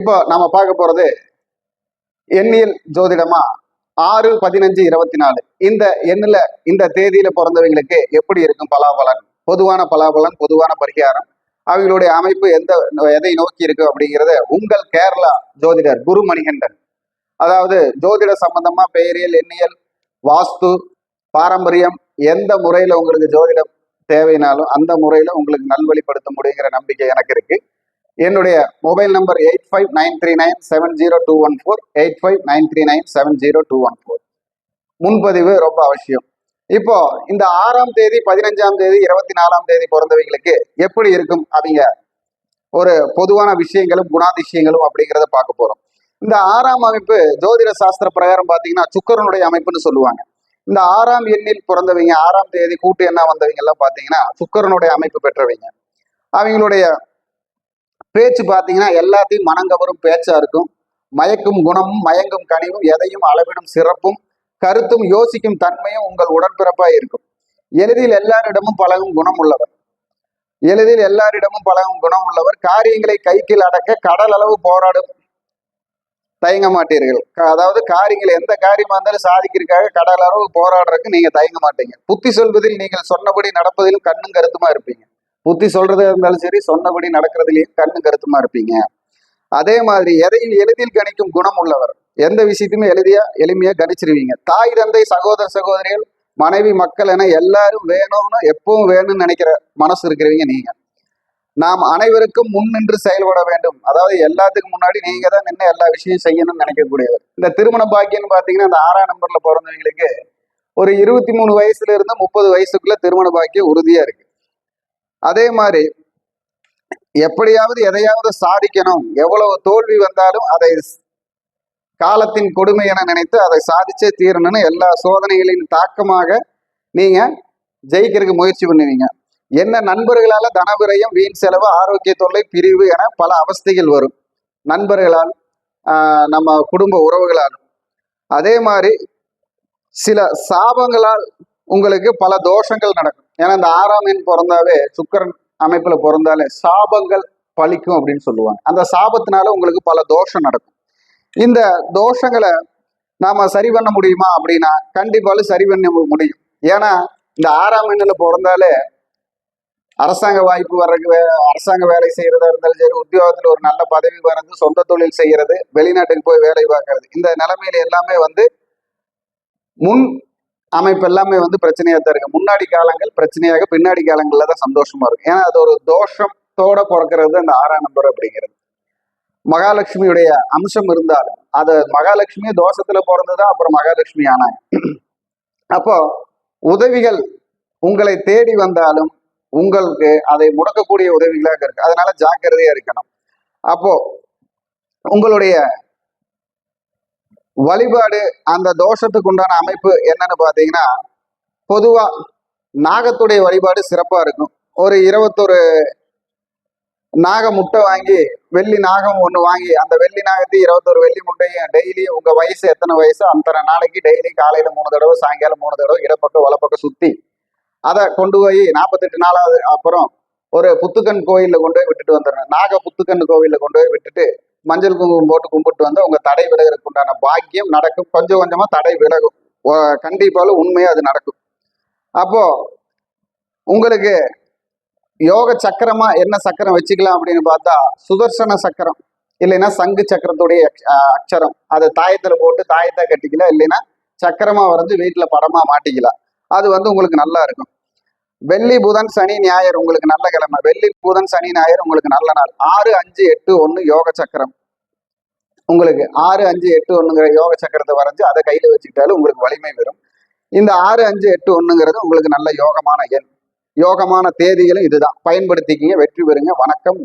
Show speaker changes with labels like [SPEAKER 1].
[SPEAKER 1] இப்போ நம்ம பார்க்க போறது எண்ணியல் ஜோதிடமா 6-15-24 இந்த எண்ணில் இந்த தேதியில பிறந்தவங்களுக்கு எப்படி இருக்கும் பலாபலன், பொதுவான பலாபலன், பொதுவான பரிகாரம், அவங்களுடைய அமைப்பு எதை நோக்கி இருக்கு அப்படிங்கிறத உங்கள் கேரளா ஜோதிடர் குரு மணிகண்டன், அதாவது ஜோதிட சம்பந்தமா பெயரியல், எண்ணியல், வாஸ்து, பாரம்பரியம் எந்த முறையில உங்களுக்கு ஜோதிடம் தேவைனாலும் அந்த முறையில உங்களுக்கு நல்வழிப்படுத்த முடியுங்கிற நம்பிக்கை எனக்கு இருக்கு. என்னுடைய மொபைல் நம்பர் 8593970214, 8593970214. முன்பதிவு ரொம்ப அவசியம். இப்போ இந்த 6ஆம் தேதி, 15ஆம் தேதி, 24ஆம் தேதி பிறந்தவங்களுக்கு எப்படி இருக்கும் அப்படிங்க ஒரு பொதுவான விஷயங்களும் குணாதிசயங்களும் அப்படிங்கிறத பார்க்க போறோம். இந்த 6ஆம் அமைப்பு ஜோதிட சாஸ்திர பிரகாரம் பார்த்தீங்கன்னா சுக்கிரனுடைய அமைப்புன்னு சொல்லுவாங்க. இந்த 6ஆம் எண்ணில் பிறந்தவங்க, 6ஆம் தேதி கூட்டு எண்ணா வந்தவங்க எல்லாம் பார்த்தீங்கன்னா சுக்கிரனுடைய அமைப்பு பெற்றவங்க. அவங்களுடைய பேச்சு பார்த்தீங்கன்னா எல்லாத்தையும் மனங்கவரும் பேச்சா இருக்கும். மயக்கும் குணமும், மயங்கும் கனிவும், எதையும் அளவிடும் சிறப்பும், கருத்தும், யோசிக்கும் தன்மையும் உங்கள் உடன்பிறப்பாக இருக்கும். எளிதில் எல்லாரிடமும் பழகும் குணம் உள்ளவர். எளிதில் எல்லாரிடமும் பழகும் குணம் உள்ளவர். காரியங்களை கைக்கில் அடக்க கடல் அளவு போராடும் தயங்க மாட்டீர்கள். அதாவது காரியங்கள் எந்த காரியமா இருந்தாலும் சாதிக்கிறதுக்காக கடல் அளவு போராடுறதுக்கு நீங்க தயங்க மாட்டீங்க. புத்தி சொல்வதில் நீங்கள் சொன்னபடி நடப்பதிலும் கண்ணும் கருத்துமா இருப்பீங்க. புத்தி சொல்றதா இருந்தாலும் சரி, சொன்னபடி நடக்கிறதுலையும் கண்ணும் கருத்துமா இருப்பீங்க. அதே மாதிரி எதையும் எளிதில் கணிக்கும் குணம் உள்ளவர். எந்த விஷயத்தையுமே எளிமையா கணிச்சிருவீங்க. தாய், தந்தை, சகோதர சகோதரிகள், மனைவி, மக்கள் என எல்லாரும் வேணும்னு எப்பவும் வேணும்னு நினைக்கிற மனசு இருக்கிறவங்க நீங்க. நாம் அனைவருக்கும் முன் நின்று செயல்பட வேண்டும். அதாவது எல்லாத்துக்கும் முன்னாடி நீங்க தான் நின்று எல்லா விஷயம் செய்யணும்னு நினைக்கக்கூடியவர். இந்த திருமண பாக்கியம்னு பாத்தீங்கன்னா இந்த 6ஆம் நம்பர்ல பிறந்தவங்களுக்கு ஒரு 23 வயசுல இருந்து 30 வயசுக்குள்ள திருமண பாக்கியம் உறுதியா இருக்கு. அதே மாதிரி எப்படியாவது எதையாவது சாதிக்கணும், எவ்வளவு தோல்வி வந்தாலும் அதை காலத்தின் கொடுமை என நினைத்து அதை சாதிச்சே தீரணும்னு எல்லா சோதனைகளின் தாக்கமாக நீங்க ஜெயிக்கிறதுக்கு முயற்சி பண்ணுவீங்க. என்ன நண்பர்களால தனவிரயம், வீண் செலவு, ஆரோக்கிய தொல்லை, பிரிவு என பல அவஸ்தைகள் வரும். நண்பர்களால், நம்ம குடும்ப உறவுகளால். அதே மாதிரி சில சாபங்களால் உங்களுக்கு பல தோஷங்கள் நடக்கும். ஏன்னா இந்த 6ஆம் எண் பிறந்தாவே, சுக்கிரன் அமைப்புல பிறந்தாலே சாபங்கள் பழிக்கும் அப்படின்னு சொல்லுவாங்க. அந்த சாபத்தினால உங்களுக்கு பல தோஷம் நடக்கும். இந்த தோஷங்களை நாம சரி பண்ண முடியுமா அப்படின்னா கண்டிப்பாலும் சரி பண்ண முடியும். ஏன்னா இந்த 6ஆம் எண்ணில் பிறந்தாலே அரசாங்க வாய்ப்பு வர்றதுக்கு, அரசாங்க வேலை செய்யறதா இருந்தாலும் சரி, உத்தியோகத்துல ஒரு நல்ல பதவி வர்றது, சொந்த தொழில் செய்யறது, வெளிநாட்டுக்கு போய் வேலை பார்க்கறது, இந்த நிலைமையில எல்லாமே முன் அமைப்பு எல்லாமே பிரச்சனையா தான் இருக்கு. முன்னாடி காலங்கள் பிரச்சனையாக, பின்னாடி காலங்கள்ல தான் சந்தோஷமா இருக்கும். ஏன்னா அது ஒரு தோஷத்தோட பிறக்கிறது அந்த 6ஆம் நம்பர் அப்படிங்கிறது. மகாலட்சுமியுடைய அம்சம் இருந்தாலும் அது மகாலட்சுமியே தோஷத்துல பிறந்துதான் அப்புறம் மகாலட்சுமி ஆனாங்க. அப்போ உதவிகள் உங்களை தேடி வந்தாலும் உங்களுக்கு அதை முடக்கக்கூடிய உதவிகளாக இருக்கு. அதனால ஜாக்கிரதையா இருக்கணும். அப்போ உங்களுடைய வழிபாடு, அந்த தோஷத்துக்கு உண்டான அமைப்பு என்னன்னு பாத்தீங்கன்னா, பொதுவா நாகத்துடைய வழிபாடு சிறப்பா இருக்கும். ஒரு 21 நாக முட்டை வாங்கி, வெள்ளி நாகம் ஒண்ணு வாங்கி, அந்த வெள்ளி நாகத்தையும் 21 வெள்ளி முட்டையும் டெய்லி உங்க வயசு எத்தனை வயசு அத்தனை நாளைக்கு டெய்லி காலையில 3 தடவை, சாயங்காலம் 3 தடவை, இடப்பக்கம் வலப்பக்கம் சுத்தி அதை கொண்டு போய் 48 நாளாவது அப்புறம் ஒரு புத்துக்கன் கோயில்ல கொண்டு போய் விட்டுட்டு வந்துடுறேன். நாக புத்துக்கன் கோவில்ல கொண்டு போய் விட்டுட்டு மஞ்சள் குங்குமம் போட்டு கும்பிட்டு வந்து உங்க தடை விலகிறதுக்கு உண்டான பாக்கியம் நடக்கும். கொஞ்சம் கொஞ்சமா தடை விலகும். கண்டிப்பாலும் உண்மையா அது நடக்கும். அப்போ உங்களுக்கு யோக சக்கரமா என்ன சக்கரம் வச்சுக்கலாம் அப்படின்னு பார்த்தா சுதர்சன சக்கரம், இல்லைன்னா சங்கு சக்கரத்துடைய அக்ஷரம், அதை தாயத்துல போட்டு தாயத்தை கட்டிக்கலாம், இல்லைன்னா சக்கரமா வரைஞ்சு வீட்டுல படமா மாட்டிக்கலாம். அது உங்களுக்கு நல்லா இருக்கும். வெள்ளி, புதன், சனி, ஞாயிறு உங்களுக்கு நல்ல கிழமை. வெள்ளி, புதன், சனி, ஞாயிறு உங்களுக்கு நல்ல நாள். 6-5-8-1 யோக சக்கரம். உங்களுக்கு 6-5-8-1ங்கிற யோக சக்கரத்தை வரைஞ்சு அதை கையில வச்சுக்கிட்டாலும் உங்களுக்கு வலிமை வரும். இந்த 6-5-8-1ங்கிறது உங்களுக்கு நல்ல யோகமான எண். யோகமான தேதிகளும் இதுதான். பயன்படுத்திக்கிங்க, வெற்றி பெறுங்க. வணக்கம்.